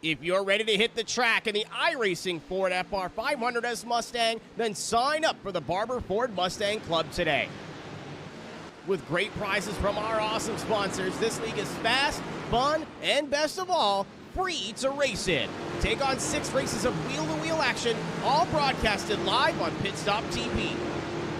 If you're ready to hit the track in the iRacing Ford FR500S Mustang, then sign up for the Barber Ford Mustang Club today. With great prizes from our awesome sponsors, this league is fast, fun, and best of all, free to race in. Take on 6 races of wheel-to-wheel action, all broadcasted live on Pit Stop TV.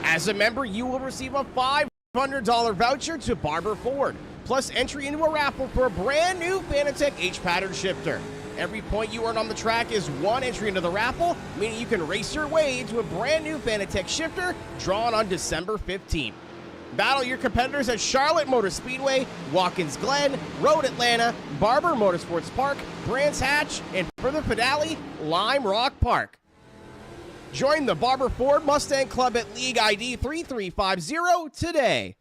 As a member, you will receive a $500 voucher to Barber Ford, plus entry into a raffle for a brand new Fanatec H-Pattern shifter. Every point you earn on the track is 1 entry into the raffle, meaning you can race your way into a brand new Fanatec shifter drawn on December 15th. Battle your competitors at Charlotte Motor Speedway, Watkins Glen, Road Atlanta, Barber Motorsports Park, Brands Hatch, and for the finale, Lime Rock Park. Join the Barber Ford Mustang Club at League ID 3350 today.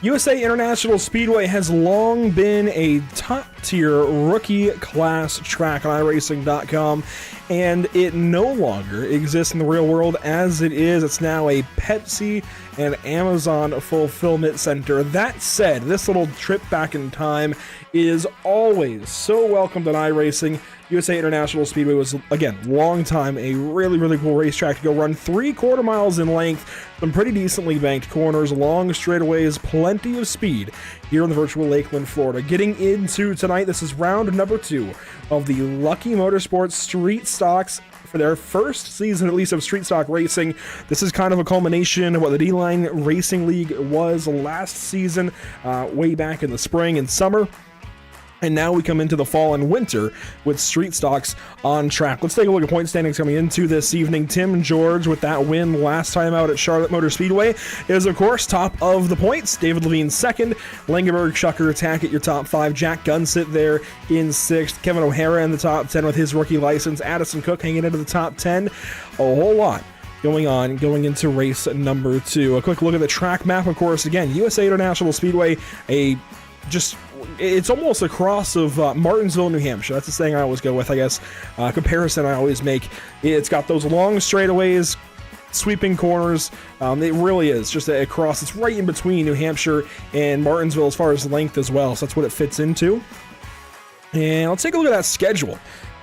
USA International Speedway has long been a top-tier rookie class track on iRacing.com, and it no longer exists in the real world as it is. It's now a Pepsi and Amazon fulfillment center. That said, this little trip back in time is always so welcomed on iRacing. USA International Speedway was, again, long time a really cool racetrack to go run 3/4 miles in length, some pretty decently banked corners, long straightaways, plenty of speed here in the virtual Lakeland, Florida. Getting into tonight, this is round number 2 of the Lucky Motorsports Street Stocks for their first season, at least, of street stock racing. This is kind of a culmination of what the D-Line Racing League was last season, way back in the spring and summer. And now we come into the fall and winter with street stocks on track. Let's take a look at point standings coming into this evening. Tim George, with that win last time out at Charlotte Motor Speedway, is, of course, top of the points. David Levine second. Langenberg, Schucker, Tackett, your top 5. Jack Gunsit there in 6th. Kevin O'Hara in the top 10 with his rookie license. Addison Cook hanging into the top 10. A whole lot going on going into race number 2. A quick look at the track map, of course. Again, USA International Speedway, it's almost a cross of Martinsville, New Hampshire. That's the saying I always go with, I guess. Comparison I always make. It's got those long straightaways, sweeping corners. It really is just a cross. It's right in between New Hampshire and Martinsville as far as length as well. So that's what it fits into. And let's take a look at that schedule.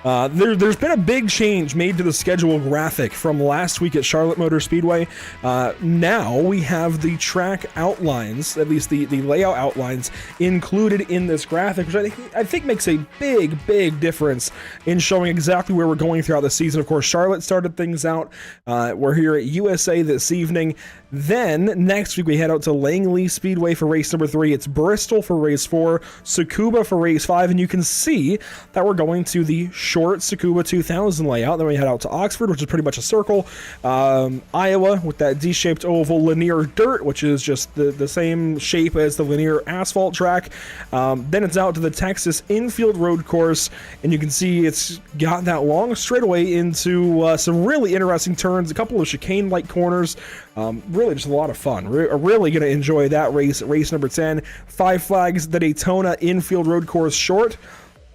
There's been a big change made to the schedule graphic from last week at Charlotte Motor Speedway. Now we have the track outlines, at least the layout outlines, included in this graphic, which I think makes a big difference in showing exactly where we're going throughout the season. Of course, Charlotte started things out. We're here at USA this evening. Then next week we head out to Langley Speedway for race number 3. It's Bristol for race 4, Tsukuba for race 5, and you can see that we're going to the short Tsukuba 2000 layout. Then we head out to Oxford, which is pretty much a circle. Iowa with that D-shaped oval, linear dirt, which is just the same shape as the linear asphalt track. Then it's out to the Texas infield road course, and you can see it's got that long straightaway into some really interesting turns, a couple of chicane-like corners. Really just a lot of fun. Really going to enjoy that race number 10. 5 Flags, the Daytona infield road course short.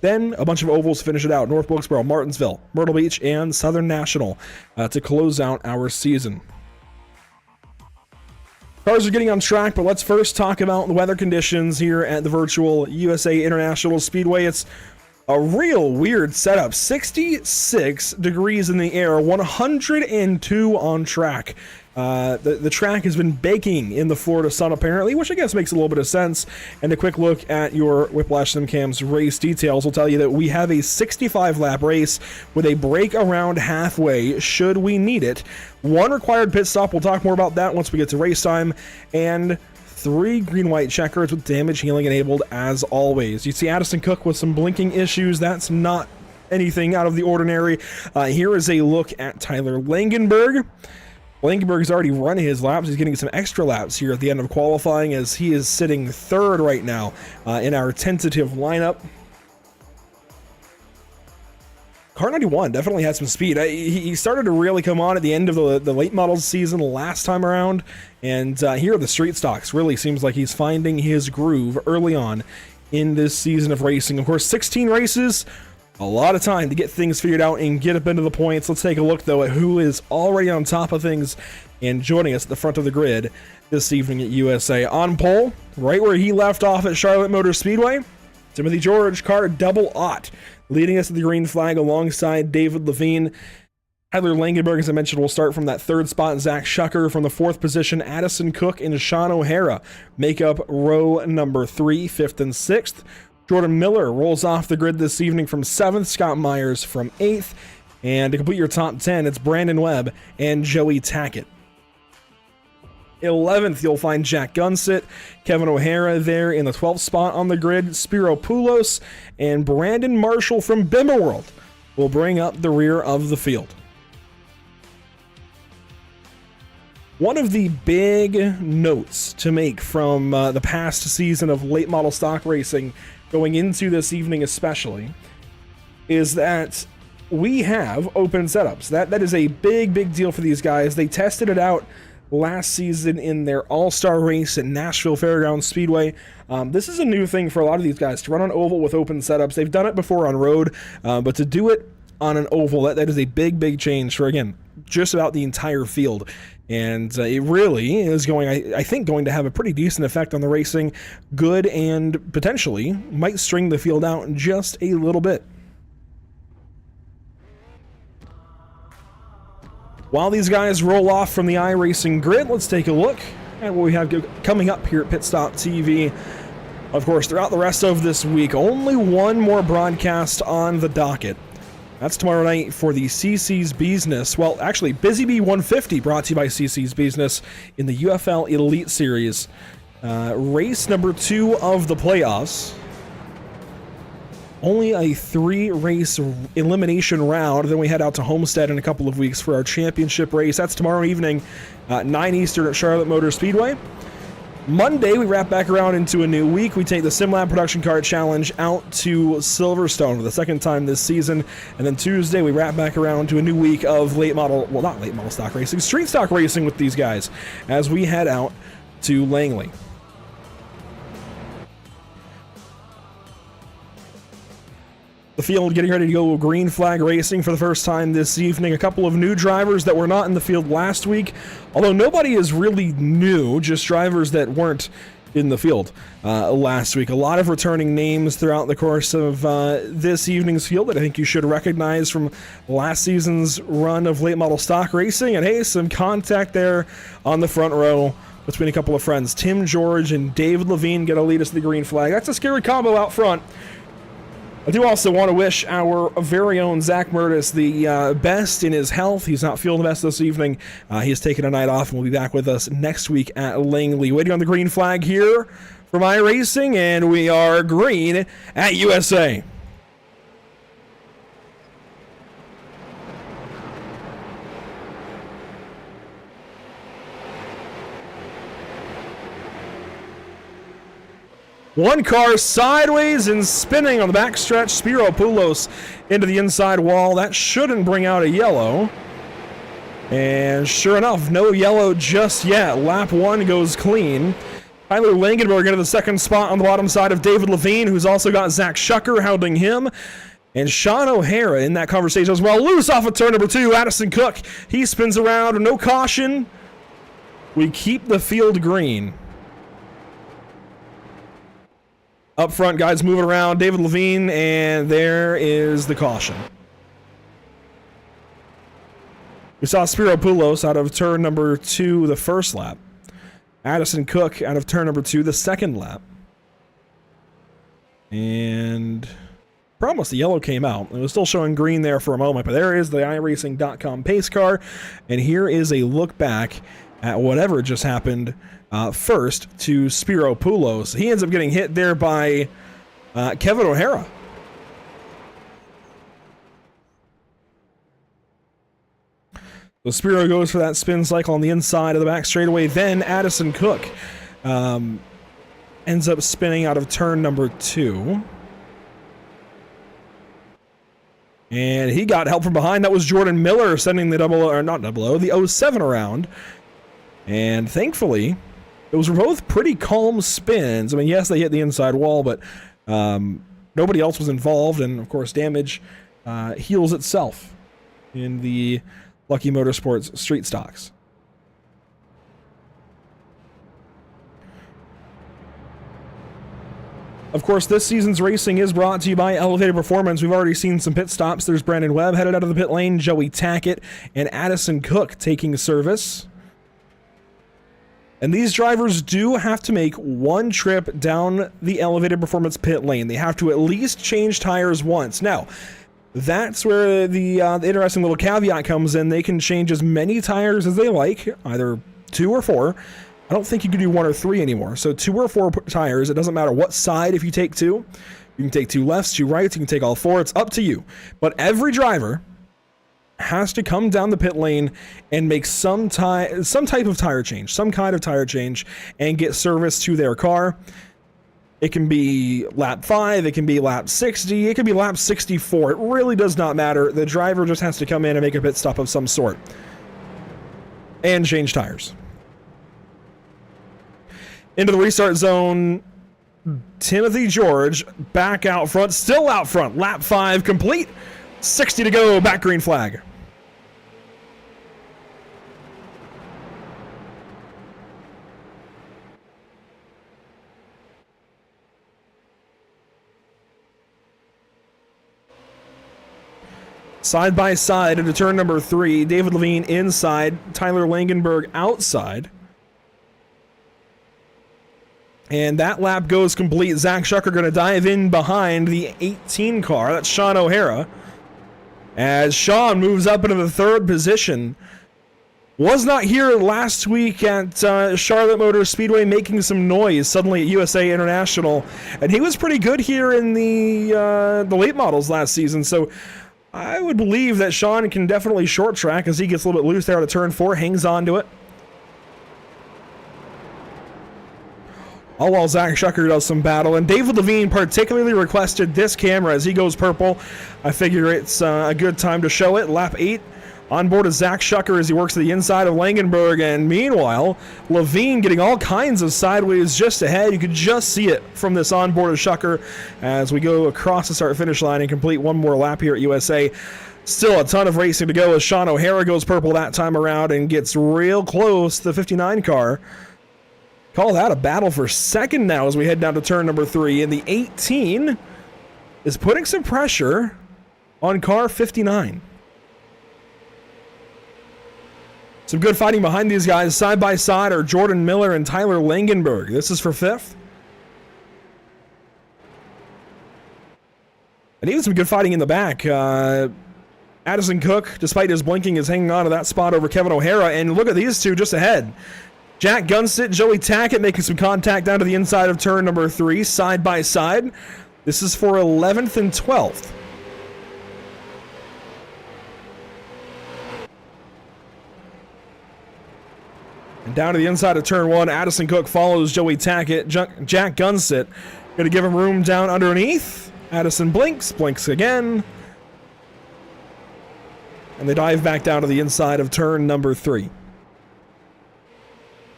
Then a bunch of ovals to finish it out. North Wilkesboro, Martinsville, Myrtle Beach, and Southern National to close out our season. Cars are getting on track, but let's first talk about the weather conditions here at the virtual USA International Speedway. It's a real weird setup. 66 degrees in the air, 102 on track. The track has been baking in the Florida sun apparently, which I guess makes a little bit of sense. And a quick look at your Whiplash SimCam's race details will tell you that we have a 65 lap race with a break around halfway should we need it. 1 required pit stop. We'll talk more about that once we get to race time. And 3 green-white checkers with damage healing enabled as always. You see Addison Cook with some blinking issues. That's not anything out of the ordinary. Here is a look at Tyler Langenberg. Langenberg's already run his laps. He's getting some extra laps here at the end of qualifying as he is sitting 3rd right now in our tentative lineup. Car 91 definitely has some speed. He started to really come on at the end of the late models season last time around, and here are the street stocks. Really seems like he's finding his groove early on in this season of racing. Of course, 16 races. A lot of time to get things figured out and get up into the points. Let's take a look, though, at who is already on top of things and joining us at the front of the grid this evening at USA. On pole, right where he left off at Charlotte Motor Speedway, Timothy George, car double aught, leading us to the green flag alongside David Levine. Tyler Langenberg, as I mentioned, will start from that 3rd spot. Zach Schucker from the 4th position. Addison Cook and Sean O'Hara make up row number 3, 5th and 6th. Jordan Miller rolls off the grid this evening from 7th, Scott Myers from 8th, and to complete your top 10, it's Brandon Webb and Joey Tackett. 11th, you'll find Jack Gunsit, Kevin O'Hara there in the 12th spot on the grid, Spiro Poulos, and Brandon Marshall from Bimmerworld will bring up the rear of the field. One of the big notes to make from the past season of late model stock racing going into this evening especially is that we have open setups. That is a big deal for these guys. They tested it out last season in their all-star race at Nashville Fairgrounds Speedway. This is a new thing for a lot of these guys to run on oval with open setups. They've done it before on road, but to do it on an oval, that is a big change for, again, just about the entire field. And it really is I think, going to have a pretty decent effect on the racing. Good, and potentially might string the field out just a little bit. While these guys roll off from the iRacing grid, let's take a look at what we have coming up here at Pit Stop TV. Of course, throughout the rest of this week, only one more broadcast on the docket. That's tomorrow night for the CC's Business. Well, actually, Busy Bee 150 brought to you by CC's Business in the UFL Elite Series. Race number 2 of the playoffs. Only a 3-race elimination round. Then we head out to Homestead in a couple of weeks for our championship race. That's tomorrow evening, 9 Eastern at Charlotte Motor Speedway. Monday, we wrap back around into a new week. We take the SimLab Production Car Challenge out to Silverstone for the 2nd time this season. And then Tuesday, we wrap back around to a new week of not late model stock racing, street stock racing with these guys as we head out to Langley. The field getting ready to go green flag racing for the first time this evening. A couple of new drivers that were not in the field last week, although nobody is really new, just drivers that weren't in the field last week. A lot of returning names throughout the course of this evening's field that I think you should recognize from last season's run of late model stock racing. And hey, some contact there on the front row between a couple of friends. Tim George and David Levine going to lead us to the green flag. That's a scary combo out front. I do also want to wish our very own Zach Murtis the best in his health. He's not feeling the best this evening. He's taking a night off and will be back with us next week at Langley. Waiting on the green flag here from iRacing, and we are green at USA. One car sideways and spinning on the backstretch. Spiro Poulos into the inside wall. That shouldn't bring out a yellow. And sure enough, no yellow just yet. Lap 1 goes clean. Tyler Langenberg into the second spot on the bottom side of David Levine, who's also got Zach Shucker hounding him. And Sean O'Hara in that conversation as well. Loose off of turn number 2. Addison Cook, he spins around. No caution. We keep the field green. Up front, guys moving around. David Levine, and there is the caution. We saw Spiro Poulos out of turn number 2 the first lap. Addison Cook out of turn number 2 the second lap. And promise the yellow came out. It was still showing green there for a moment, but there is the iRacing.com pace car. And here is a look back at whatever just happened first to Spiro Poulos. He ends up getting hit there by Kevin O'Hara. So Spiro goes for that spin cycle on the inside of the back straightaway. Then Addison Cook ends up spinning out of turn number 2. And he got help from behind. That was Jordan Miller sending the 07 around. And thankfully, those were both pretty calm spins. I mean, yes, they hit the inside wall, but nobody else was involved. And, of course, damage heals itself in the Lucky Motorsports street stocks. Of course, this season's racing is brought to you by Elevated Performance. We've already seen some pit stops. There's Brandon Webb headed out of the pit lane, Joey Tackett, and Addison Cook taking service. And these drivers do have to make one trip down the Elevated Performance pit lane. They have to at least change tires once. Now, that's where the interesting little caveat comes in. They can change as many tires as they like, either 2 or 4. I don't think you can do 1 or 3 anymore. So 2 or 4 tires, it doesn't matter what side if you take 2. You can take 2 lefts, 2 rights, you can take all 4. It's up to you. But every driver has to come down the pit lane and make some type of tire change, some kind of tire change, and get service to their car. It can be lap 5, it can be lap 60, it can be lap 64. It really does not matter. The driver just has to come in and make a pit stop of some sort. And change tires. Into the restart zone, Timothy George back out front, still out front. Lap 5 complete, 60 to go, back green flag. Side by side into turn number 3, David Levine inside, Tyler Langenberg outside. And that lap goes complete. Zach Shucker going to dive in behind the 18 car. That's Sean O'Hara. As Sean moves up into the 3rd position. Was not here last week at Charlotte Motor Speedway making some noise suddenly at USA International. And he was pretty good here in the late models last season. So I would believe that Sean can definitely short track as he gets a little bit loose there out of turn 4, hangs on to it. All while Zach Shucker does some battle, and David Levine particularly requested this camera as he goes purple. I figure it's a good time to show it. Lap 8, on board is Zach Shucker as he works to the inside of Langenberg, and meanwhile, Levine getting all kinds of sideways just ahead. You could just see it from this onboard of Shucker as we go across the start-finish line and complete one more lap here at USA. Still a ton of racing to go as Sean O'Hara goes purple that time around and gets real close to the 59 car. Call that a battle for second now as we head down to turn number 3. And the 18 is putting some pressure on car 59. Some good fighting behind these guys. Side by side are Jordan Miller and Tyler Langenberg. This is for 5th. And even some good fighting in the back. Addison Cook, despite his blinking, is hanging on to that spot over Kevin O'Hara. And look at these two just ahead. Jack Gunsit, Joey Tackett making some contact down to the inside of turn number 3, side by side. This is for 11th and 12th. And down to the inside of turn 1, Addison Cook follows Joey Tackett. Jack Gunsit going to give him room down underneath. Addison blinks again. And they dive back down to the inside of turn number 3.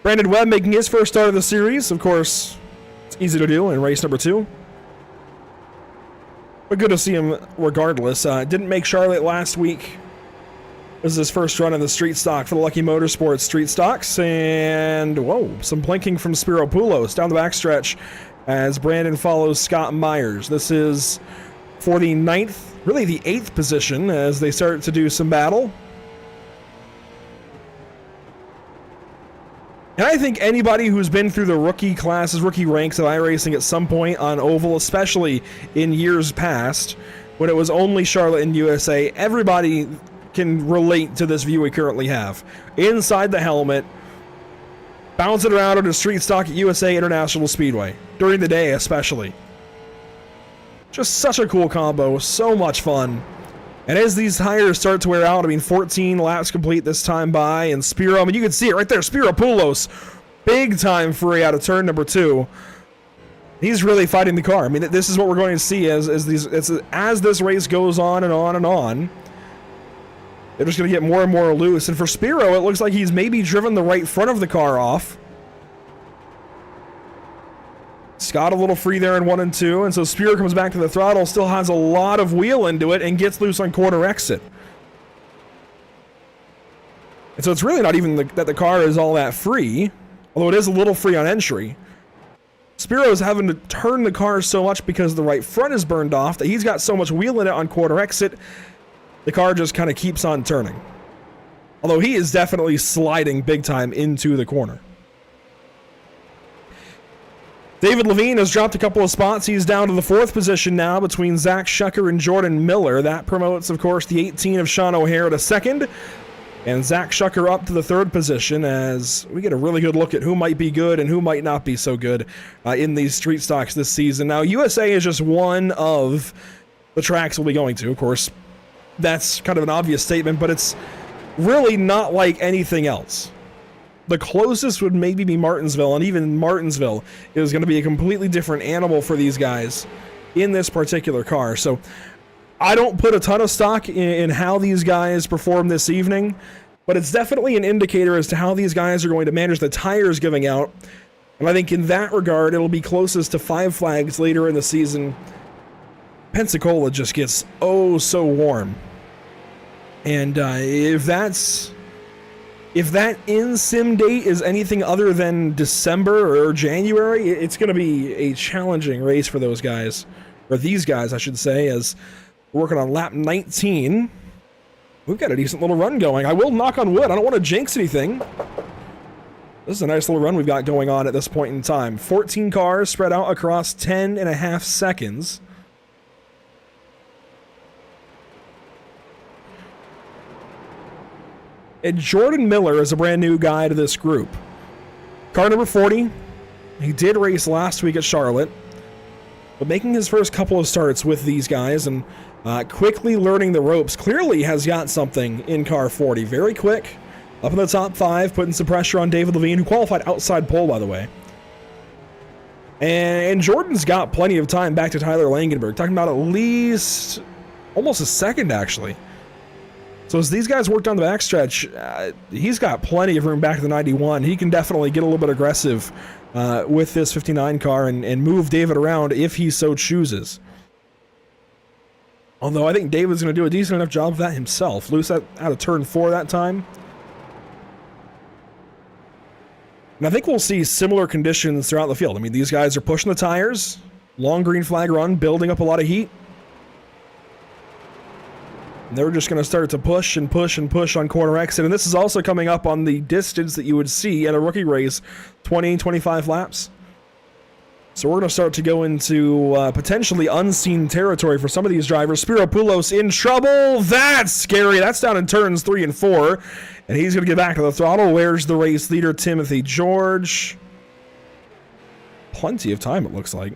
Brandon Webb making his first start of the series. Of course, it's easy to do in race number 2. But good to see him regardless. Didn't make Charlotte last week. This is his first run in the street stock for the Lucky Motorsports street stocks. And, whoa, some blinking from Spiro Poulos down the backstretch as Brandon follows Scott Myers. This is for the 9th, really the 8th position as they start to do some battle. And I think anybody who's been through the rookie classes, rookie ranks of iRacing at some point on Oval, especially in years past, when it was only Charlotte and USA, everybody can relate to this view we currently have. Inside the helmet, bouncing around on a street stock at USA International Speedway, during the day especially. Just such a cool combo, so much fun. And as these tires start to wear out, I mean, 14 laps complete this time by, and Spiro, I mean, you can see it right there, Spiro Poulos, big time free out of turn number 2. He's really fighting the car. I mean, this is what we're going to see as this race goes on and on and on. They're just going to get more and more loose. And for Spiro, it looks like he's maybe driven the right front of the car off. Scott a little free there in 1 and 2, and so Spiro comes back to the throttle, still has a lot of wheel into it, and gets loose on corner exit. And so it's really not even that the car is all that free, although it is a little free on entry. Spiro's having to turn the car so much because the right front is burned off that he's got so much wheel in it on quarter exit, the car just kind of keeps on turning. Although he is definitely sliding big time into the corner. David Levine has dropped a couple of spots. He's down to the 4th position now between Zach Shucker and Jordan Miller. That promotes, of course, the 18 of Sean O'Hare to 2nd. And Zach Shucker up to the 3rd position as we get a really good look at who might be good and who might not be so good in these street stocks this season. Now, USA is just one of the tracks we'll be going to. Of course, that's kind of an obvious statement, but it's really not like anything else. The closest would maybe be Martinsville, and even Martinsville is going to be a completely different animal for these guys in this particular car. So I don't put a ton of stock in how these guys perform this evening, but it's definitely an indicator as to how these guys are going to manage the tires giving out. And I think in that regard, it'll be closest to 5 flags later in the season. Pensacola just gets oh so warm. And if that in-sim date is anything other than December or January, it's going to be a challenging race for those guys, or these guys, I should say, as we're working on lap 19. We've got a decent little run going. I will knock on wood. I don't want to jinx anything. This is a nice little run we've got going on at this point in time. 14 cars spread out across 10.5 seconds. And Jordan Miller is a brand new guy to this group. Car number 40. He did race last week at Charlotte, but making his first couple of starts with these guys and quickly learning the ropes. Clearly has got something in car 40. Very quick, up in the top 5, putting some pressure on David Levine, who qualified outside pole, by the way. And Jordan's got plenty of time back to Tyler Langenberg. Talking about at least almost a second, actually. So as these guys work down the backstretch, he's got plenty of room back to the 91. He can definitely get a little bit aggressive with this 59 car and move David around if he so chooses. Although I think David's going to do a decent enough job of that himself. Loose out of turn 4 that time. And I think we'll see similar conditions throughout the field. I mean, these guys are pushing the tires, long green flag run, building up a lot of heat. And they're just going to start to push and push and push on corner exit. And this is also coming up on the distance that you would see in a rookie race, 20, 25 laps. So we're going to start to go into potentially unseen territory for some of these drivers. Spiropoulos in trouble. That's scary. That's down in turns 3 and 4. And he's going to get back to the throttle. Where's the race leader, Timothy George? Plenty of time, it looks like.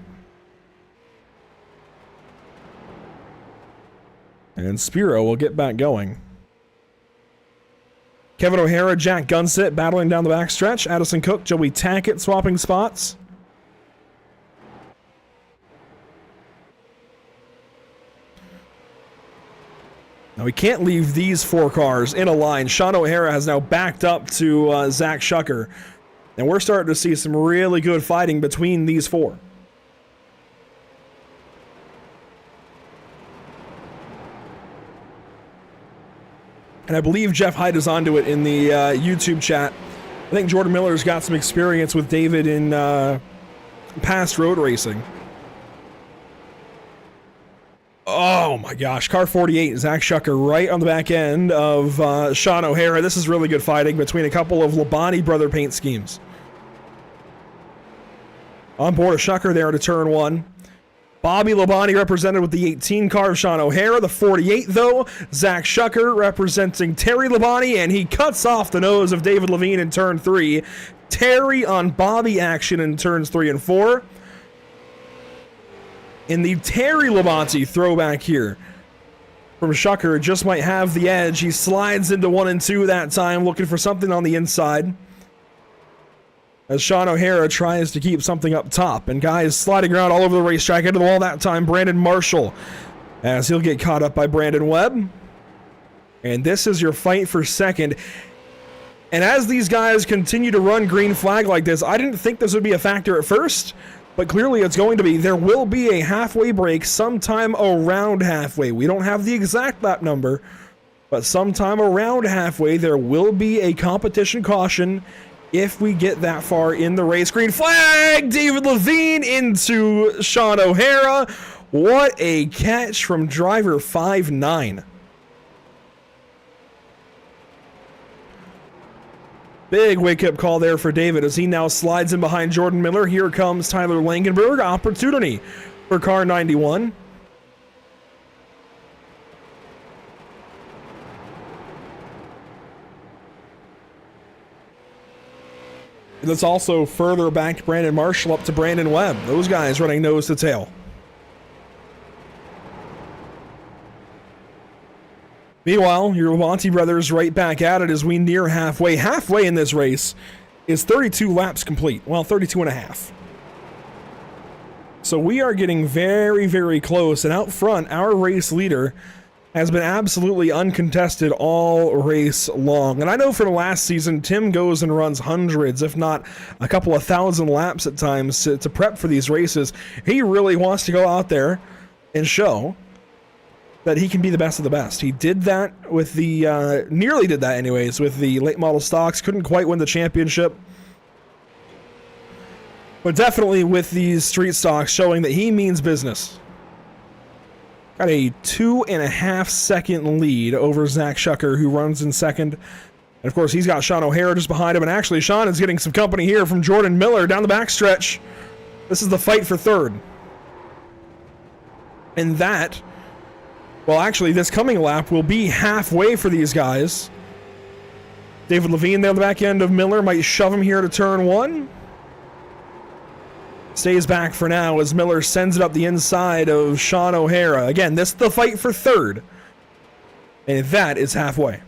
And Spiro will get back going. Kevin O'Hara, Jack Gunsett battling down the backstretch. Addison Cook, Joey Tackett swapping spots. Now, we can't leave these 4 cars in a line. Sean O'Hara has now backed up to Zach Shucker. And we're starting to see some really good fighting between these 4. And I believe Jeff Hyde is onto it in the YouTube chat. I think Jordan Miller's got some experience with David in past road racing. Oh my gosh, car 48, Zach Shucker right on the back end of Sean O'Hara. This is really good fighting between a couple of Labonte brother paint schemes. On board of Shucker there to turn 1. Bobby Labonte represented with the 18 car of Sean O'Hara. The 48 though, Zach Shucker representing Terry Labonte, and he cuts off the nose of David Levine in turn 3. Terry on Bobby action in turns 3 and 4. In the Terry Labonte throwback here from Shucker, just might have the edge. He slides into 1 and 2 that time, looking for something on the inside. As Sean O'Hara tries to keep something up top. And guys sliding around all over the racetrack, into the wall that time, Brandon Marshall. As he'll get caught up by Brandon Webb. And this is your fight for second. And as these guys continue to run green flag like this, I didn't think this would be a factor at first. But clearly it's going to be. There will be a halfway break sometime around halfway. We don't have the exact lap number, but sometime around halfway there will be a competition caution if we get that far in the race. Green flag! David Levine into Sean O'Hara. What a catch from driver 5'9". Big wake-up call there for David as he now slides in behind Jordan Miller. Here comes Tyler Langenberg. Opportunity for car 91. And let's also further back Brandon Marshall up to Brandon Webb. Those guys running nose to tail. Meanwhile, your Labonte brothers right back at it as we near halfway. Halfway in this race is 32 laps complete. Well, 32 and a half. So we are getting very, very close. And out front, our race leader has been absolutely uncontested all race long. And I know from last season, Tim goes and runs hundreds, if not a couple of thousand laps at times to prep for these races. He really wants to go out there and show that he can be the best of the best. He did that with the, nearly did that anyways, with the late model stocks. Couldn't quite win the championship. But definitely with these street stocks showing that he means business. Got a 2.5 second lead over Zach Shucker, who runs in second. And of course, he's got Sean O'Hara just behind him. And actually, Sean is getting some company here from Jordan Miller down the backstretch. This is the fight for third. And that, well, actually, this coming lap will be halfway for these guys. David Levine there on the back end of Miller might shove him here to turn 1. Stays back for now as Miller sends it up the inside of Sean O'Hara. Again, this is the fight for third. And that is halfway.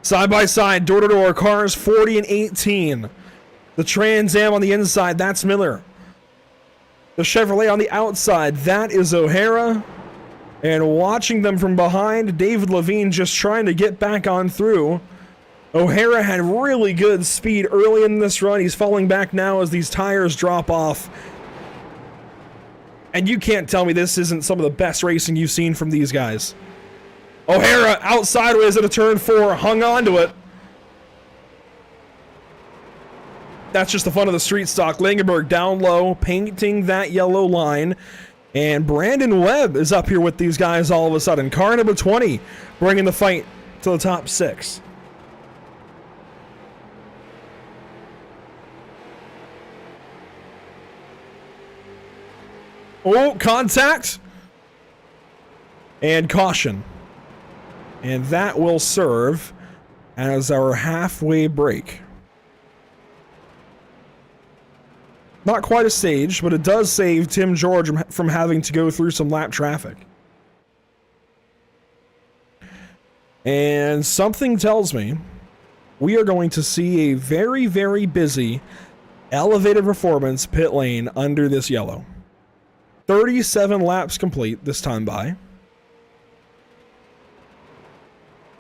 Side by side, door to door, cars 40 and 18. The Trans Am on the inside, that's Miller. The Chevrolet on the outside, that is O'Hara. And watching them from behind, David Levine just trying to get back on through. O'Hara had really good speed early in this run. He's falling back now as these tires drop off. And you can't tell me this isn't some of the best racing you've seen from these guys. O'Hara out sideways at a turn 4, hung on to it. That's just the fun of the street stock. Langenberg down low, painting that yellow line. And Brandon Webb is up here with these guys all of a sudden. Car number 20 bringing the fight to the top 6. Oh, contact. And caution. And that will serve as our halfway break. Not quite a stage, but it does save Tim George from having to go through some lap traffic. And something tells me we are going to see a very, very busy elevated performance pit lane under this yellow. 37 laps complete this time by.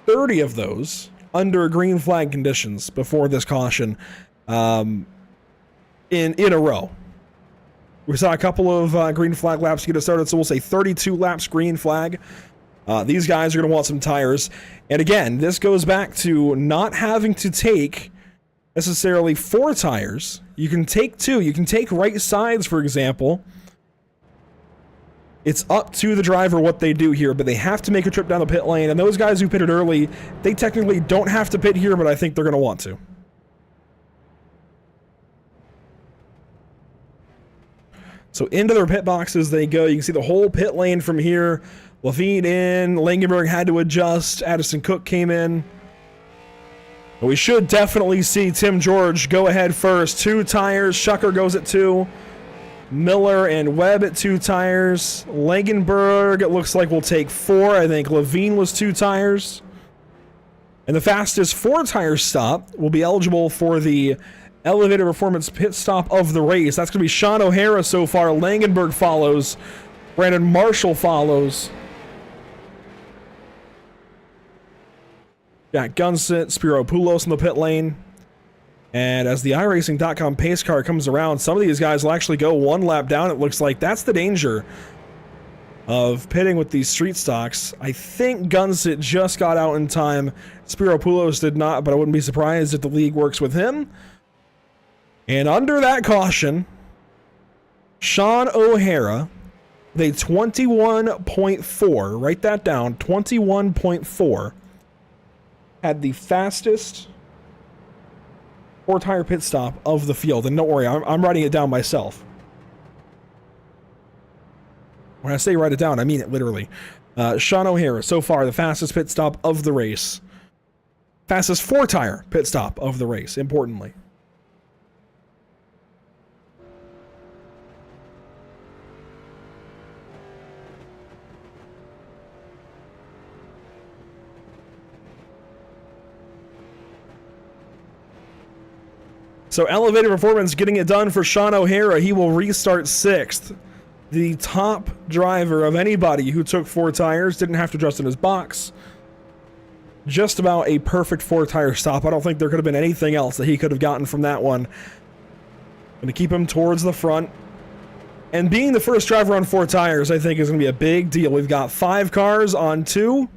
30 of those under green flag conditions before this caution. In a row. We saw a couple of green flag laps get us started, so we'll say 32 laps green flag. These guys are going to want some tires. And again, this goes back to not having to take necessarily 4 tires. You can take 2. You can take right sides, for example. It's up to the driver what they do here, but they have to make a trip down the pit lane. And those guys who pitted early, they technically don't have to pit here, but I think they're going to want to. So into their pit boxes they go. You can see the whole pit lane from here. Levine in. Langenberg had to adjust. Addison Cook came in. But we should definitely see Tim George go ahead first. 2 tires. Schucker goes at 2. Miller and Webb at 2 tires. Langenberg, it looks like will take 4. I think Levine was 2 tires. And the fastest 4-tire stop will be eligible for the elevated performance pit stop of the race. That's going to be Sean O'Hara so far. Langenberg follows. Brandon Marshall follows. Got Gunsit, Spiro Poulos in the pit lane. And as the iRacing.com pace car comes around, some of these guys will actually go 1 lap down, it looks like. That's the danger of pitting with these street stocks. I think Gunsit just got out in time. Spiro Poulos did not, but I wouldn't be surprised if the league works with him. And under that caution, Sean O'Hara with a 21.4, write that down, 21.4, had the fastest 4-tire pit stop of the field. And don't worry, I'm writing it down myself. When I say write it down, I mean it literally. Sean O'Hara, so far, the fastest pit stop of the race. Fastest 4-tire pit stop of the race, importantly. So elevated performance getting it done for Sean O'Hara. He will restart 6th. The top driver of anybody who took 4 tires, didn't have to adjust in his box. Just about a perfect 4-tire stop. I don't think there could have been anything else that he could have gotten from that one. Going to keep him towards the front. And being the first driver on 4 tires, I think, is going to be a big deal. We've got 5 cars on 2.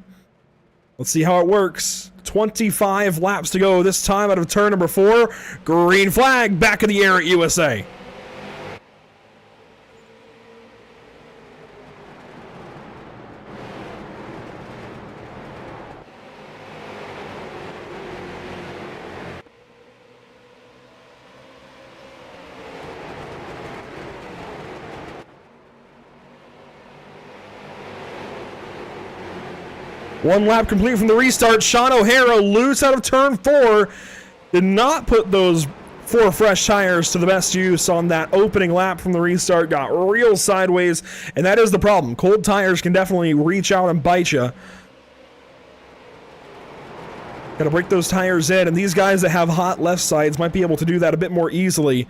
Let's see how it works. 25 laps to go this time out of turn number 4. Green flag back in the air at USA. One lap complete from the restart. Sean O'Hara loose out of turn 4. Did not put those 4 fresh tires to the best use on that opening lap from the restart. Got real sideways, and that is the problem. Cold tires can definitely reach out and bite you. Got to break those tires in, and these guys that have hot left sides might be able to do that a bit more easily.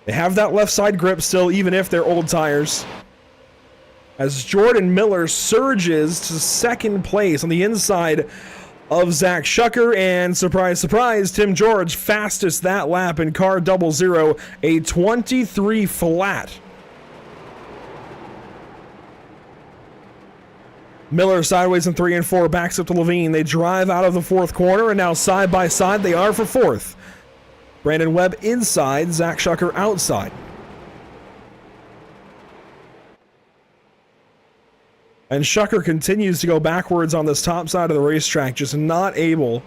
They have that left side grip still, even if they're old tires. As Jordan Miller surges to 2nd place on the inside of Zach Schucker, and surprise, surprise, Tim George fastest that lap in car 00, a 23 flat. Miller sideways in 3 and 4, backs up to Levine. They drive out of the fourth corner, and now side by side they are for fourth. Brandon Webb inside, Zach Shucker outside. And Shucker continues to go backwards on this top side of the racetrack, just not able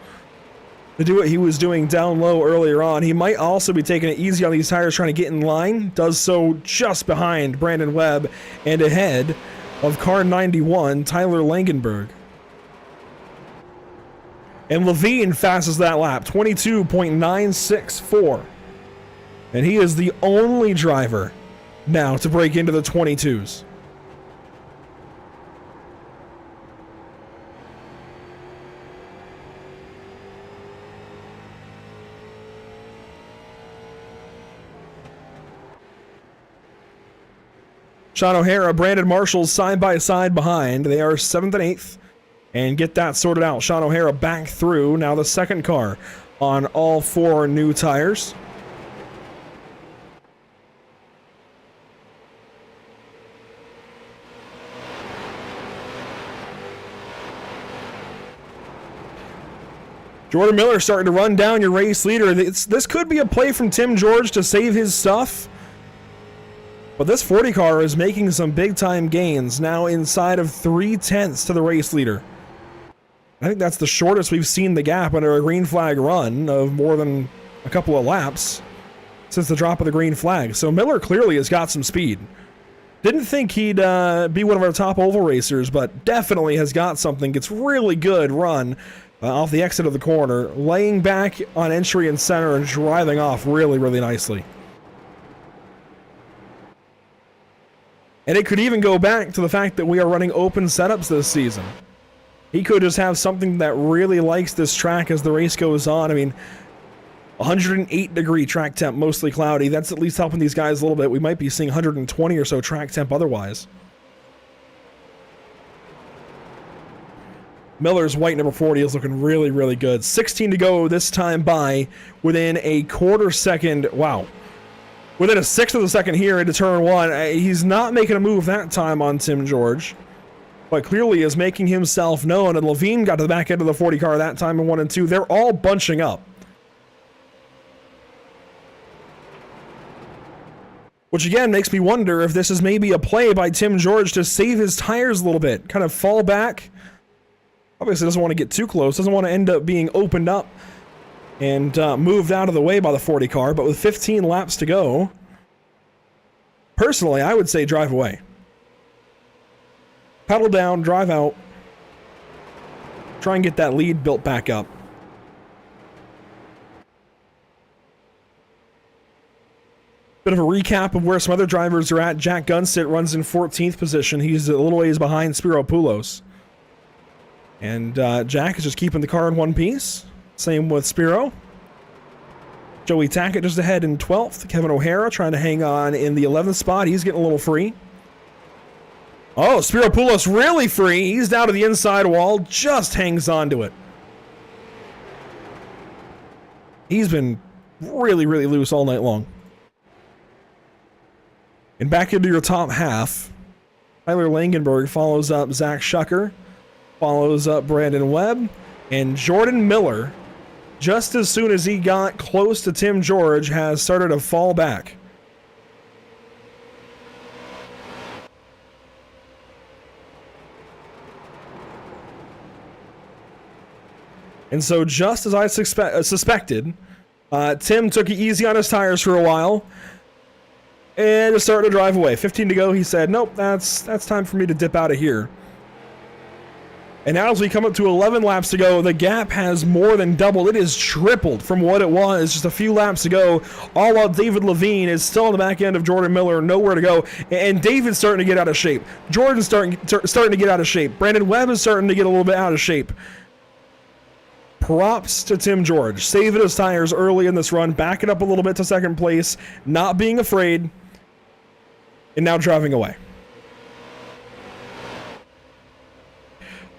to do what he was doing down low earlier on. He might also be taking it easy on these tires, trying to get in line. Does so just behind Brandon Webb and ahead of car 91, Tyler Langenberg. And Levine fastest that lap, 22.964. And he is the only driver now to break into the 22s. Sean O'Hara, Brandon Marshall side by side behind. They are 7th and 8th. And get that sorted out. Sean O'Hara back through. Now the second car on all 4 new tires. Jordan Miller starting to run down your race leader. This could be a play from Tim George to save his stuff. But this 40 car is making some big time gains, now inside of 3/10 to the race leader. I think that's the shortest we've seen the gap under a green flag run of more than a couple of laps since the drop of the green flag. So Miller clearly has got some speed. Didn't think he'd be one of our top oval racers, but definitely has got something. Gets really good run off the exit of the corner, laying back on entry and center and driving off really, really nicely. And it could even go back to the fact that we are running open setups this season. He could just have something that really likes this track as the race goes on. I mean, 108 degree track temp, mostly cloudy. That's at least helping these guys a little bit. We might be seeing 120 or so track temp otherwise. Miller's white number 40 is looking really, really good. 16 to go this time by within a quarter second. Wow. Within a 1/6 of a second here into turn 1. He's not making a move that time on Tim George, but clearly is making himself known. And Levine got to the back end of the 40 car that time in 1 and 2. They're all bunching up. Which again makes me wonder if this is maybe a play by Tim George to save his tires a little bit. Kind of fall back. Obviously doesn't want to get too close. Doesn't want to end up being opened up and moved out of the way by the 40 car. But with 15 laps to go, personally, I would say drive away. Pedal down, drive out. Try and get that lead built back up. Bit of a recap of where some other drivers are at. Jack Gunsit runs in 14th position. He's a little ways behind Spiro Poulos. And Jack is just keeping the car in one piece. Same with Spiro. Joey Tackett just ahead in 12th. Kevin O'Hara trying to hang on in the 11th spot. He's getting a little free. Oh, Spiro Poulos really free. He's down to the inside wall. Just hangs on to it. He's been really, really loose all night long. And back into your top half, Tyler Langenberg follows up Zach Shucker, follows up Brandon Webb, and Jordan Miller, just as soon as he got close to Tim George, has started to fall back. And so just as I suspected, Tim took it easy on his tires for a while and is starting to drive away. 15 to go, he said, nope, that's time for me to dip out of here. And now as we come up to 11 laps to go, the gap has more than doubled. It is tripled from what it was just a few laps ago. All while David Levine is still on the back end of Jordan Miller, nowhere to go. And David's starting to get out of shape. Jordan's starting to get out of shape. Brandon Webb is starting to get a little bit out of shape. Props to Tim George, saving his tires early in this run, backing up a little bit to second place, not being afraid, and now driving away.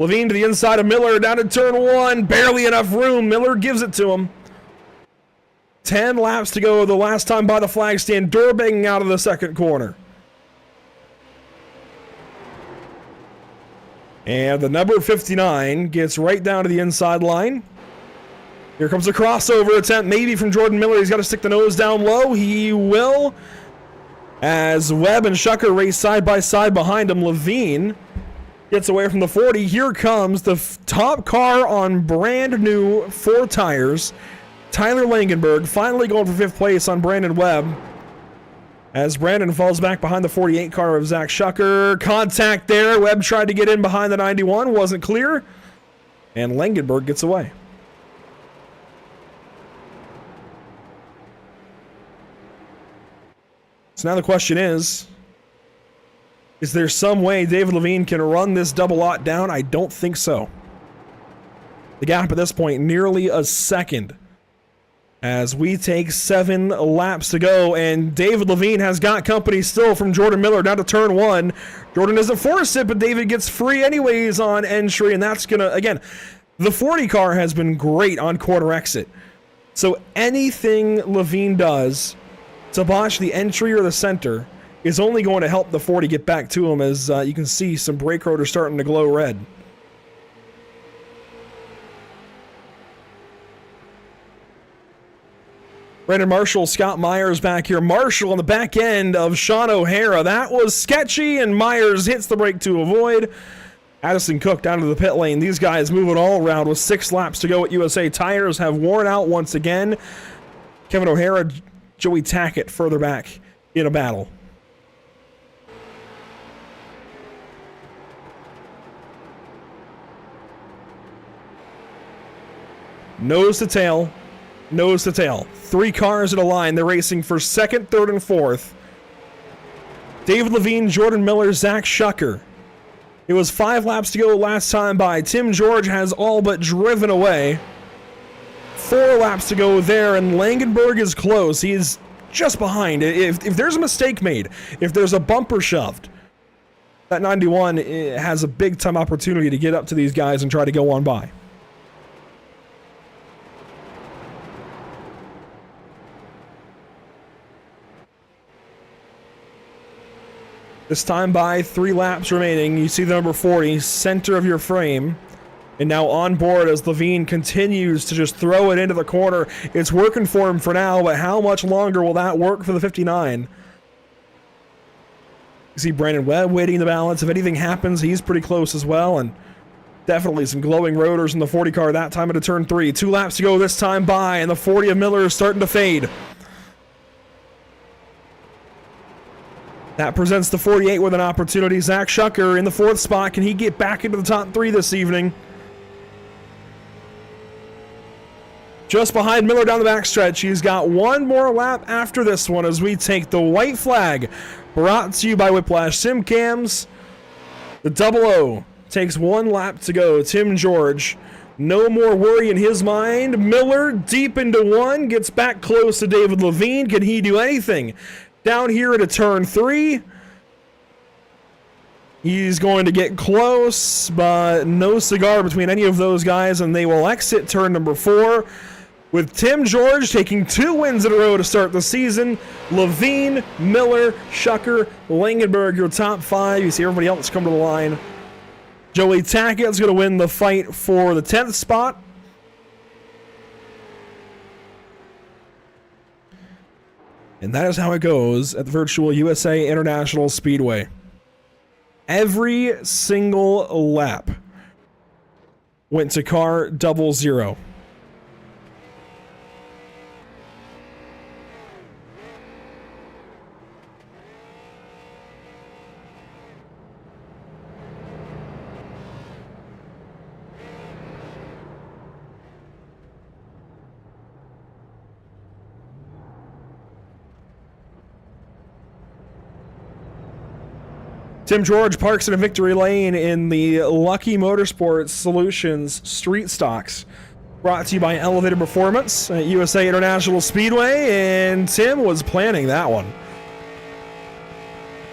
Levine to the inside of Miller, down to turn 1, barely enough room. Miller gives it to him. 10 laps to go, the last time by the flag stand, Durbang out of the second corner. And the number 59 gets right down to the inside line. Here comes a crossover attempt, maybe from Jordan Miller. He's got to stick the nose down low. He will. As Webb and Shucker race side by side behind him, Levine gets away from the 40. Here comes the top car on brand new 4 tires. Tyler Langenberg finally going for 5th place on Brandon Webb. As Brandon falls back behind the 48 car of Zach Shucker. Contact there. Webb tried to get in behind the 91. Wasn't clear. And Langenberg gets away. So now the question is there some way David Levine can run this double lot down? I don't think so. The gap at this point, nearly a second. As we take 7 laps to go, and David Levine has got company still from Jordan Miller down to turn 1. Jordan doesn't force it, but David gets free anyways on entry, and that's gonna, again, the 40 car has been great on quarter exit. So anything Levine does to botch the entry or the center is only going to help the 40 get back to him, as you can see some brake rotors starting to glow red. Brandon Marshall, Scott Myers back here. Marshall on the back end of Sean O'Hara. That was sketchy, and Myers hits the brake to avoid. Addison Cook down to the pit lane. These guys moving all around with 6 laps to go at USA. Tires have worn out once again. Kevin O'Hara, Joey Tackett further back in a battle. Nose to tail. Nose to tail. 3 cars in a line. They're racing for 2nd, 3rd, and 4th. David Levine, Jordan Miller, Zach Shucker. It was 5 laps to go last time by. Tim George has all but driven away. 4 laps to go there, and Langenberg is close. He is just behind. If there's a mistake made, if there's a bumper shoved, that 91 has a big-time opportunity to get up to these guys and try to go on by. This time by 3 laps remaining. You see the number 40, center of your frame. And now on board as Levine continues to just throw it into the corner. It's working for him for now, but how much longer will that work for the 59? You see Brandon Webb waiting in the balance. If anything happens, he's pretty close as well. And definitely some glowing rotors in the 40 car that time into turn 3. 2 laps to go this time by, and the 40 of Miller is starting to fade. That presents the 48 with an opportunity. Zach Shucker in the 4th spot. Can he get back into the top 3 this evening? Just behind Miller down the backstretch. He's got 1 more lap after this one as we take the white flag. Brought to you by Whiplash Sim Cams. The 00 takes 1 lap to go. Tim George, no more worry in his mind. Miller deep into 1, gets back close to David Levine. Can he do anything? Down here at a turn 3. He's going to get close, but no cigar between any of those guys, and they will exit turn number 4. With Tim George taking 2 wins in a row to start the season. Levine, Miller, Shucker, Langenberg, your top 5. You see everybody else come to the line. Joey Tackett's going to win the fight for the 10th spot. And that is how it goes at the Virtual USA International Speedway. Every single lap went to car 00. Tim George parks in a victory lane in the Lucky Motorsports Solutions Street Stocks. Brought to you by Elevated Performance at USA International Speedway, and Tim was planning that one.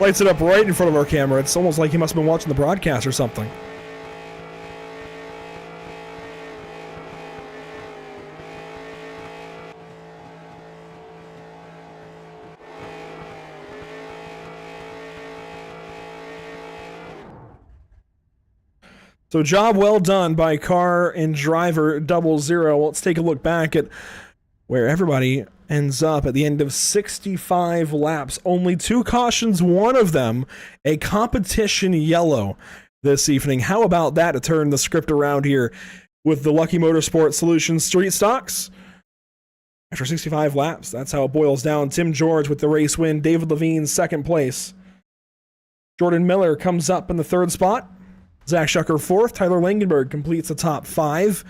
Lights it up right in front of our camera. It's almost like he must have been watching the broadcast or something. So job well done by car and driver 00. Let's take a look back at where everybody ends up at the end of 65 laps. Only 2 cautions, one of them a competition yellow this evening. How about that to turn the script around here with the Lucky Motorsports Solutions Street Stocks? After 65 laps, that's how it boils down. Tim George with the race win. David Levine, second place. Jordan Miller comes up in the 3rd spot. Zach Shucker, 4th. Tyler Langenberg completes the top 5.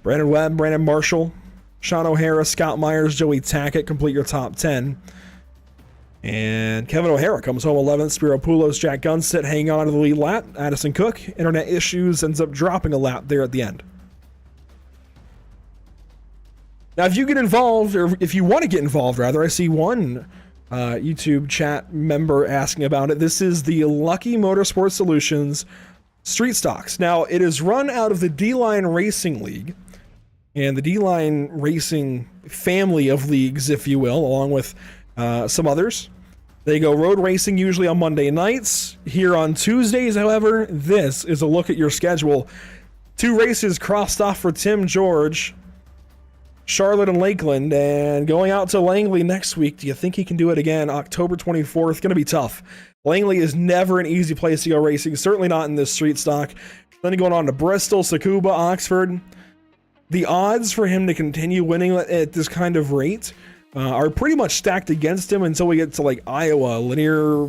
Brandon Webb, Brandon Marshall, Sean O'Hara, Scott Myers, Joey Tackett complete your top 10. And Kevin O'Hara comes home 11th. Spiro Poulos, Jack Gunstead hang on to the lead lap. Addison Cook, internet issues, ends up dropping a lap there at the end. Now, if you get involved, or if you want to get involved, rather, I see one YouTube chat member asking about it. This is the Lucky Motorsports Solutions Street Stocks. Now, it is run out of the D-Line Racing League, and the D-Line Racing family of leagues, if you will, along with some others. They go road racing usually on Monday nights. Here on Tuesdays, however, this is a look at your schedule. 2 races crossed off for Tim George, Charlotte and Lakeland, and going out to Langley next week. Do you think he can do it again? October 24th, going to be tough. Langley is never an easy place to go racing, certainly not in this street stock. Then going on to Bristol, Tsukuba, Oxford. The odds for him to continue winning at this kind of rate are pretty much stacked against him until we get to like Iowa, linear,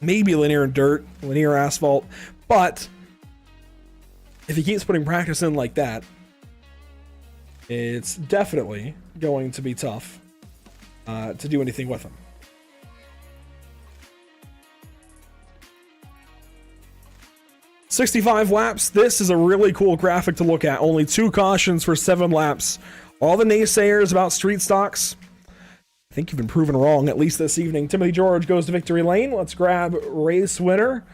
maybe linear dirt, linear asphalt. But if he keeps putting practice in like that, it's definitely going to be tough to do anything with him. "65 laps. This is a really cool graphic to look at. Only 2 cautions for 7 laps. All the naysayers about street stocks, I think you've been proven wrong, at least this evening. Timothy George goes to victory lane. Let's grab race winner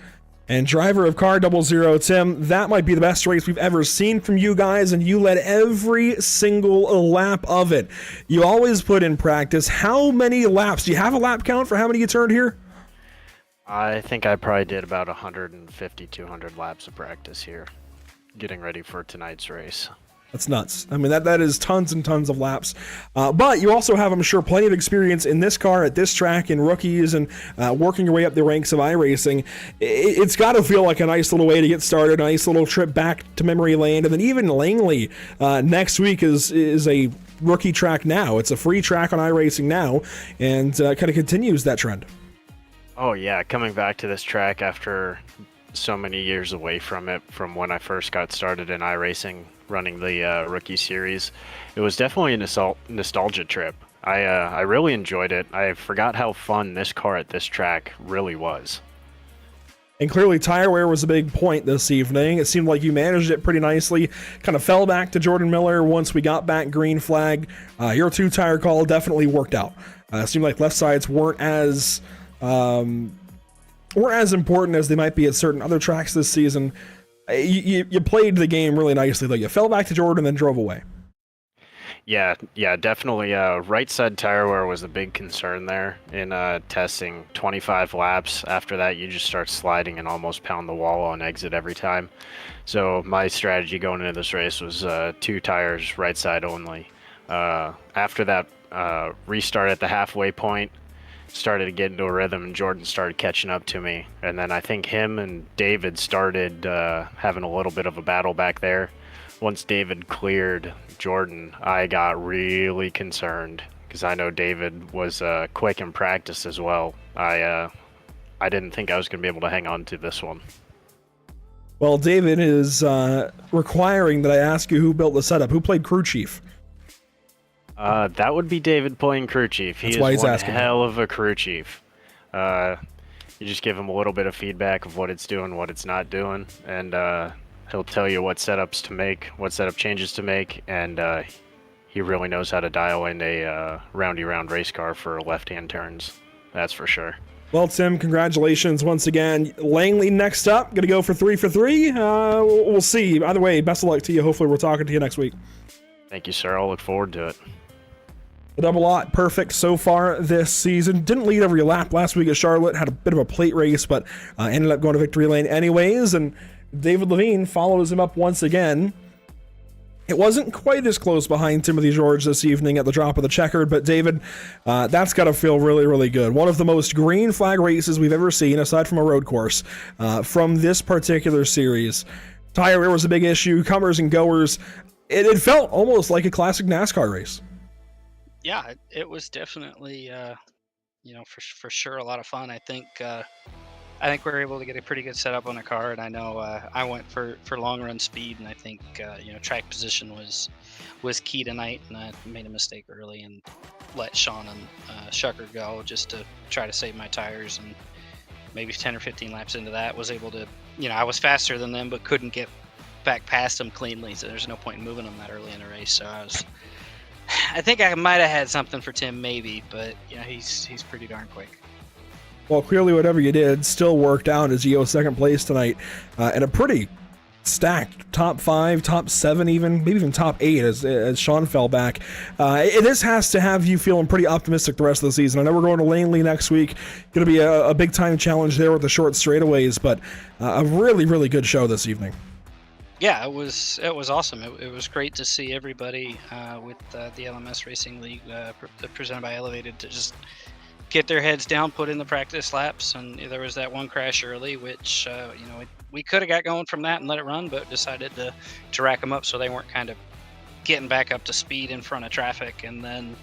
and driver of car 00. Tim, that might be the best race we've ever seen from you guys, and you led every single lap of it. You always put in practice. How many laps? Do you have a lap count for how many you turned here? I think I probably did about 150, 200 laps of practice here, getting ready for tonight's race. That's nuts. I mean, that is tons and tons of laps. But you also have, I'm sure, plenty of experience in this car at this track in rookies and working your way up the ranks of iRacing. It's got to feel like a nice little way to get started, a nice little trip back to memory lane. And then even Langley next week is a rookie track now. It's a free track on iRacing now, and kind of continues that trend. Oh, yeah. Coming back to this track after so many years away from it, from when I first got started in iRacing, running the rookie series, it was definitely a nostalgia trip. I really enjoyed it. I forgot how fun this car at this track really was. And clearly tire wear was a big point this evening. It seemed like you managed it pretty nicely. Kind of fell back to Jordan Miller once we got back green flag. Your 2-tire call definitely worked out. It seemed like left sides weren't as important as they might be at certain other tracks this season. You played the game really nicely, though. You fell back to Jordan and then drove away. Yeah, definitely. Right side tire wear was a big concern there in testing. 25 laps. After that, you just start sliding and almost pound the wall on exit every time. So my strategy going into this race was 2 tires, right side only. After that restart at the halfway point, started to get into a rhythm, and Jordan started catching up to me. And then I think him and David started having a little bit of a battle back there. Once David cleared Jordan, I got really concerned because I know David was quick in practice as well. I didn't think I was going to be able to hang on to this one. Well, David is requiring that I ask you who built the setup. Who played crew chief? That would be David playing crew chief. He is one hell of a crew chief. You just give him a little bit of feedback of what it's doing, what it's not doing, and he'll tell you what setups to make, what setup changes to make, and he really knows how to dial in a roundy-round race car for left-hand turns. That's for sure. Well, Tim, congratulations once again. Langley next up. Going to go for 3 for 3. We'll see. Either way, best of luck to you. Hopefully we're talking to you next week. Thank you, sir. I'll look forward to it. The double lot, perfect so far this season. Didn't lead every lap last week at Charlotte. Had a bit of a plate race, but ended up going to victory lane anyways. And David Levine follows him up once again. It wasn't quite as close behind Timothy George this evening at the drop of the checkered, but David, that's got to feel really, really good. One of the most green flag races we've ever seen, aside from a road course, from this particular series. Tire wear was a big issue, comers and goers. It felt almost like a classic NASCAR race. Yeah, it was definitely, for sure a lot of fun. I think we were able to get a pretty good setup on the car, and I know I went for long run speed, and I think track position was key tonight, and I made a mistake early and let Sean and Shucker go just to try to save my tires, and maybe 10 or 15 laps into that was able to, I was faster than them but couldn't get back past them cleanly, so there's no point in moving them that early in the race. So I think I might have had something for Tim maybe, but he's pretty darn quick. Well, clearly whatever you did still worked out as you go second place tonight, and a pretty stacked top 5, top 7 even, maybe even top 8 as Sean fell back. This has to have you feeling pretty optimistic the rest of the season. I know we're going to Langley next week. Going to be a big time challenge there with the short straightaways, but a really, really good show this evening. Yeah, it was awesome. It was great to see everybody with the LMS Racing League presented by Elevated to just get their heads down, put in the practice laps, and there was that one crash early, which we could have got going from that and let it run, but decided to rack them up so they weren't kind of getting back up to speed in front of traffic, and then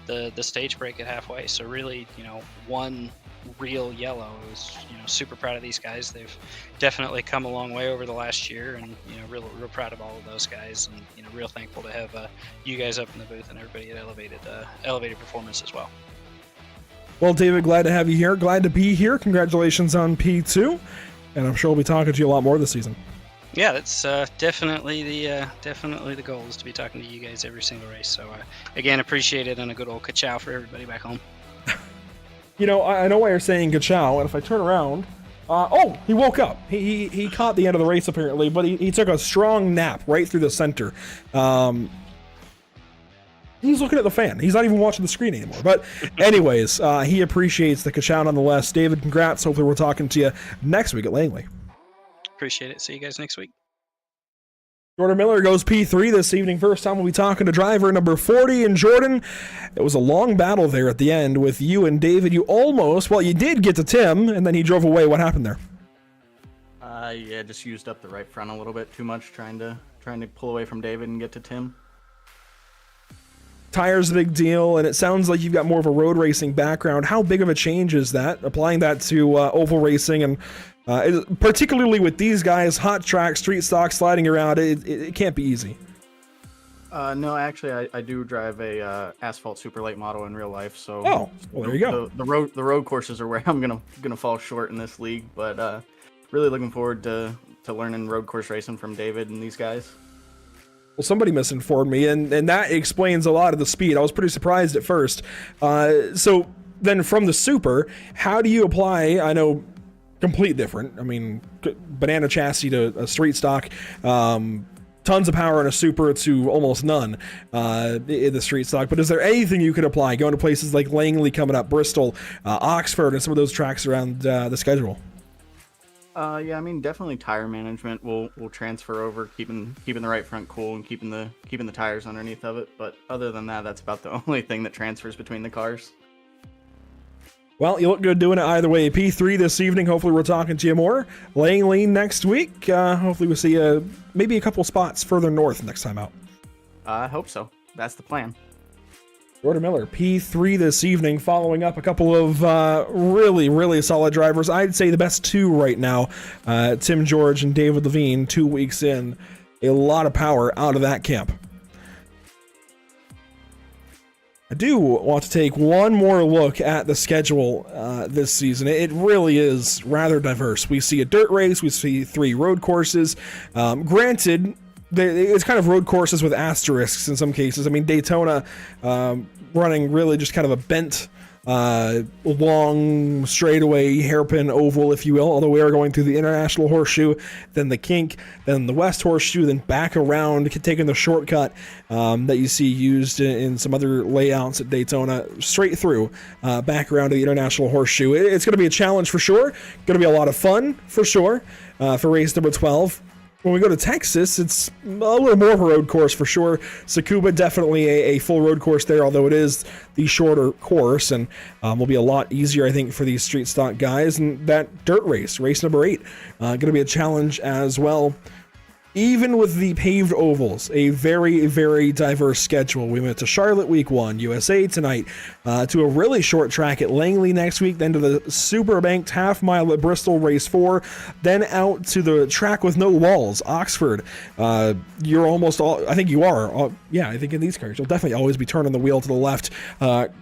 the stage break at halfway. So really, one real yellow. I was super proud of these guys. They've definitely come a long way over the last year, and real proud of all of those guys, and real thankful to have you guys up in the booth and everybody at Elevated Performance as well. Well, David, glad to have you here. Glad to be here. Congratulations on P2, and I'm sure we'll be talking to you a lot more this season. Yeah, that's definitely the goal, is to be talking to you guys every single race. So again, appreciate it, and a good old ka-chow for everybody back home. I know why you're saying ka-chow, and if I turn around, he woke up. He caught the end of the race apparently, but he took a strong nap right through the center. He's looking at the fan. He's not even watching the screen anymore. But anyways, he appreciates the ka-chow nonetheless. David, congrats. Hopefully we're talking to you next week at Langley. Appreciate it. See you guys next week. Jordan Miller goes P3 this evening. First time we'll be talking to driver number 40. And Jordan, it was a long battle there at the end with you and David. You did get to Tim, and then he drove away. What happened there? Just used up the right front a little bit too much, trying to pull away from David and get to Tim. Tires a big deal, and it sounds like you've got more of a road racing background. How big of a change is that, applying that to oval racing, and particularly with these guys, hot track, street stock, sliding around, it can't be easy. No, actually, I do drive a asphalt super late model in real life, so well, there you go. The road courses are where I'm gonna fall short in this league, but really looking forward to learning road course racing from David and these guys. Well, somebody misinformed me, and that explains a lot of the speed. I was pretty surprised at first. So then from the super, how do you apply, I know, complete different, banana chassis to a street stock, tons of power in a super to almost none in the street stock, but is there anything you could apply, going to places like Langley coming up, Bristol, Oxford, and some of those tracks around the schedule? Definitely tire management will transfer over, keeping the right front cool and keeping the tires underneath of it. But other than that, that's about the only thing that transfers between the cars. Well, you look good doing it either way. P3 this evening. Hopefully we're talking to you more. Langley next week. Hopefully we'll see maybe a couple spots further north next time out. I hope so. That's the plan. Jordan Miller, P3 this evening, following up a couple of really, really solid drivers. I'd say the best two right now, Tim George and David Levine, 2 weeks in. A lot of power out of that camp. I do want to take one more look at the schedule this season. It really is rather diverse. We see a dirt race, we see 3 road courses. Granted, it's kind of road courses with asterisks in some cases. Daytona running really just kind of a bent long straightaway hairpin oval, if you will, although we are going through the International Horseshoe, then the Kink, then the West Horseshoe, then back around, taking the shortcut that you see used in some other layouts at Daytona, straight through, back around to the International Horseshoe. It's going to be a challenge for sure, going to be a lot of fun for sure, for race number 12. When we go to Texas, it's a little more of a road course for sure. Tsukuba, definitely a full road course there, although it is the shorter course, and will be a lot easier, I think, for these street stock guys. And that dirt race, race number 8, going to be a challenge as well. Even with the paved ovals, a very, very diverse schedule. We went to Charlotte week 1, USA tonight, to a really short track at Langley next week, then to the super banked half mile at Bristol race 4, then out to the track with no walls, Oxford. You're almost all, I think you are, yeah, I think in these cars, you'll definitely always be turning the wheel to the left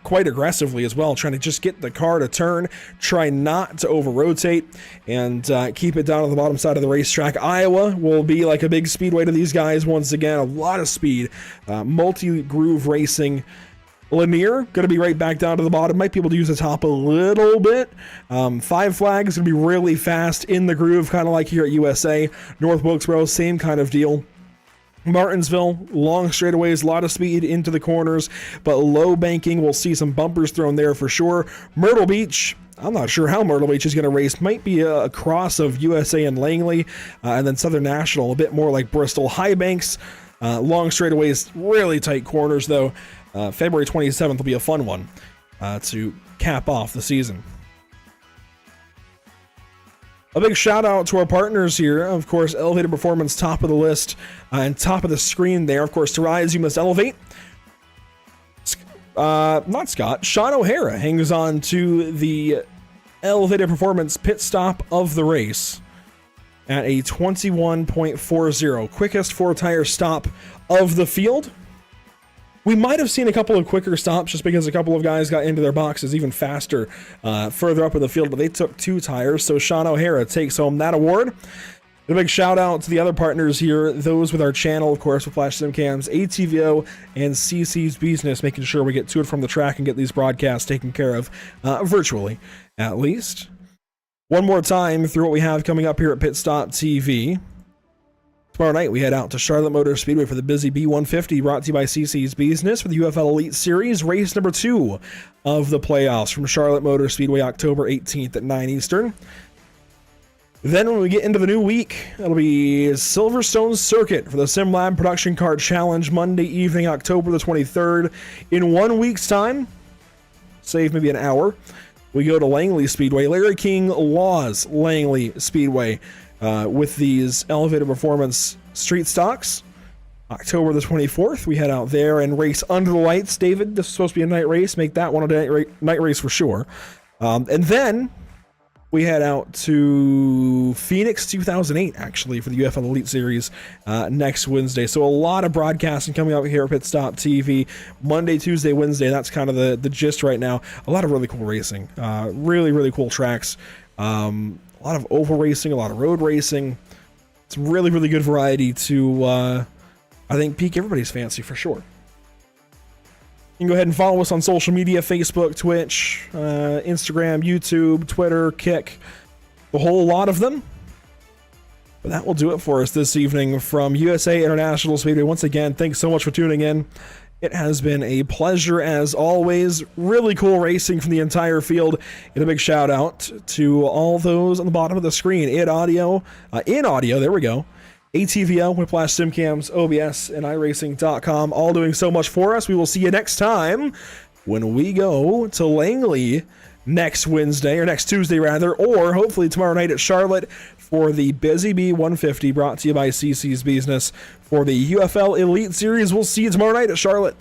quite aggressively as well, trying to just get the car to turn, try not to over rotate, and keep it down on the bottom side of the racetrack. Iowa will be like a big speedway to these guys once again, a lot of speed, multi-groove racing. Lanier going to be right back down to the bottom, might be able to use the top a little bit. Five Flags going to be really fast in the groove, kind of like here at USA. North Wilkesboro, same kind of deal. Martinsville, long straightaways, a lot of speed into the corners, but low banking. We'll see some bumpers thrown there for sure. Myrtle Beach, I'm not sure how Myrtle Beach is going to race. Might be a cross of USA and Langley, and then Southern National, a bit more like Bristol. High banks, long straightaways, really tight corners though. February 27th will be a fun one to cap off the season. A big shout out to our partners here. Of course, Elevated Performance, top of the list and top of the screen there. Of course, to rise, you must elevate. Not Scott. Sean O'Hara hangs on to the Elevated Performance pit stop of the race at a 21.40. Quickest 4-tire stop of the field. We might have seen a couple of quicker stops just because a couple of guys got into their boxes even faster further up in the field, but they took 2 tires, so Sean O'Hara takes home that award. A big shout out to the other partners here, those with our channel, of course, with Whiplash Simcams, ATVO, and CC's Business, making sure we get to and from the track and get these broadcasts taken care of, virtually, at least. One more time through what we have coming up here at Pit Stop TV. Tomorrow night, we head out to Charlotte Motor Speedway for the busy B150, brought to you by CC's Business for the UFL Elite Series, race number 2 of the playoffs from Charlotte Motor Speedway, October 18th at 9 Eastern. Then when we get into the new week, it'll be Silverstone Circuit for the SimLab Production Car Challenge, Monday evening, October the 23rd. In 1 week's time, save maybe an hour, we go to Langley Speedway, Larry King Laws Langley Speedway, with these Elevated Performance street stocks. October the 24th, we head out there and race under the lights. David, this is supposed to be a night race. Make that one a night race for sure. And then we head out to Phoenix 2008, actually, for the UFL Elite Series next Wednesday. So a lot of broadcasting coming up here at Pit Stop TV. Monday, Tuesday, Wednesday, that's kind of the gist right now. A lot of really cool racing. Really, really cool tracks. A lot of oval racing, a lot of road racing. It's really, really good variety to, I think, pique everybody's fancy for sure. You can go ahead and follow us on social media, Facebook, Twitch, Instagram, YouTube, Twitter, Kick, a whole lot of them. But that will do it for us this evening from USA International Speedway. Once again, thanks so much for tuning in. It has been a pleasure as always. Really cool racing from the entire field. And a big shout out to all those on the bottom of the screen. In audio, there we go. ATVO, Whiplash Simcams, OBS, and iRacing.com, all doing so much for us. We will see you next time when we go to Langley next Wednesday, or next Tuesday rather, or hopefully tomorrow night at Charlotte for the busy B150, brought to you by CC's Business for the UFL Elite Series. We'll see you tomorrow night at Charlotte.